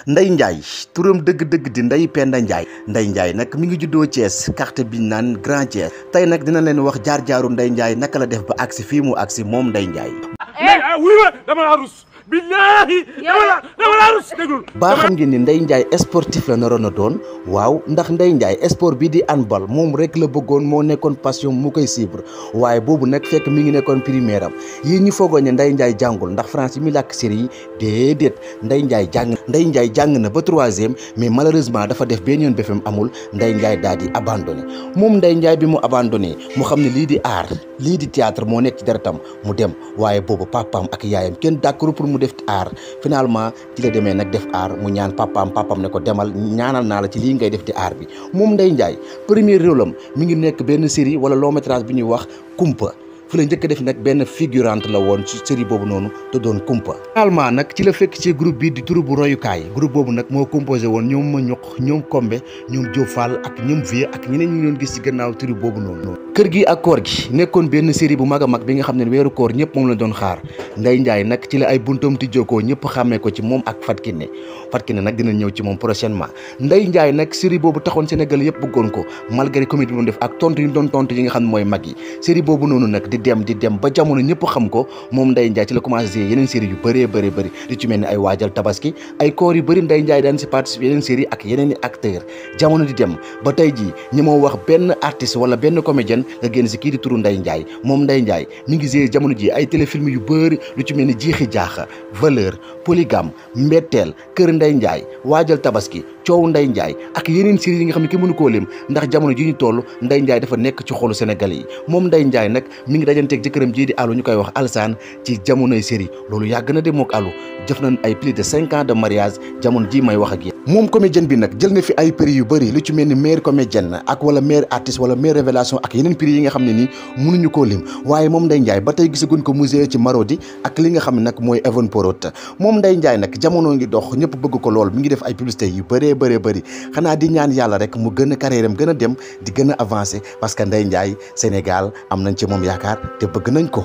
Ndeye Ndiaye turam dëgg-dëgg di Ndeye pénda Ndiaye. Ndeye Ndiaye nag mi ngi juddoo Thiès quartier bi ñu naan Grand Thiès. tey nag dina leen wax jaar-jaaru Ndeye Ndiaye naka la def ba agsi fii mu agsi moom Ndeye Ndiaye. dama la rus billahi dama la rus déglu. baa xam ngeen ni Ndeye Ndiaye sportif la naroon a doon waaw ndax Ndeye Ndiaye sport bii di handball moom rek la bëggoon moo nekkoon passion mu koy suivre waaye boobu nag fekk mi ngi nekkoon primaire am yii ñu foogoo ne Ndeye Ndiaye jàngul ndax France yi muy làkk série yi déedéet Ndeye Ndiaye jàng na ba 3e mais malheureusement dafa def benn yoon BFEM amul Ndeye Ndiaye daal di abandonné moom Ndeye Ndiaye bi mu abandonné mu xam ne lii di art lii di théâtre moo nekk ci deretam mu dem waaye boobu papaam ak yaayam kenn d'accord pour mu def art finalement ci la demee nag def art mu ñaan papam ne ko demal ñaanal naa la ci lii ngay def di art bi moom Ndeye Ndiaye premier rôle am mi ngi nekk benn série wala long métrage bi ñuy wax Kumpa fu la njëkk def nag benn figurante la woon ci série boobu noonu te doon Kumpa finalement nag ci la fekk ci groupe bi di turu bu royukaay groupe boobu nag moo composé woon ñoom ma ñuq ñoom Kombe ñoom Diop Fall ak ñoom Vieux ak ñeneen ñi doon gis ci gannaaw turu boobu noonu kër gi ak koor gi nekkoon benn série bu mag a mag bi nga xam ne weeru koor ñëpp moom la doon xaar Ndeye Ndiaye nag ci la ay buntam tijjookoo ñëpp xàmmee ko ci moom ak Fatkine nag dina ñëw ci moom prochainement Ndeye Ndiaye nag série boobu taxoon Sénégal yëpp bëggoon ko malgré comédie bi mu def ak tontu yi doon tontu yi nga xam ne mooy mag yi série boobu noonu nag di dem ba jamono ñëpp xam ko moom Ndeye Ndiaye ci la commencé yeneen série yu bëree li ci mel ni ay waajal tabaski ay koor yu bëri Ndeye Ndiaye daan si participer yeneen série ak yeneen i acteur jamono di dem ba tey jii ñi moo wax benn artiste wala benn comédienne nga génn si kii di turu Ndeye Ndiaye moom Ndeye Ndiaye mi ngi joué jamono ji ay téléfilm yu bëri lu ci mel ni jiixi jaaxa valeur polygame mbetteel kër Ndeye Ndiaye waajal tabaski coow Ndeye Ndiaye ak yeneen série yi nga xam ne ki mënu koo lim ndax jamono ji ñu toll Ndeye Ndiaye dafa nekk ci xolu Sénégalais yi moom Ndeye Ndiaye nag mi ngi dajanteeg jëkkëram ji di Alou ñu koy wax Alsaan ci jamonoy série loolu yàgg na de mook Alou jëf nañ ay plus de 5 ans de mariage jamono ji may wax ak yéen moom comédienne bi nag jël na fi ay prix yu bëri lu ci mel ni meilleure comédienne ak wala meilleure artiste wala meilleure révélation ak yeneen prix yi nga xam ne nii mënuñu koo lim waaye moom Ndeye Ndiaye ba tey gisaguñ ko musée ci Marodi ak li nga xam ne nag mooy Evon Porot moom Ndeye Ndiaye nag jamono ngi dox ñëpp bëgg ko lool mi ngi def ay publicité yu bëree xanaa di ñaan yàlla rek mu gën a carrière am gën a dem di gën a avancer parce que Ndeye Ndiaye Sénégal am nañ ci moom yaakaar te bëgg nañ ko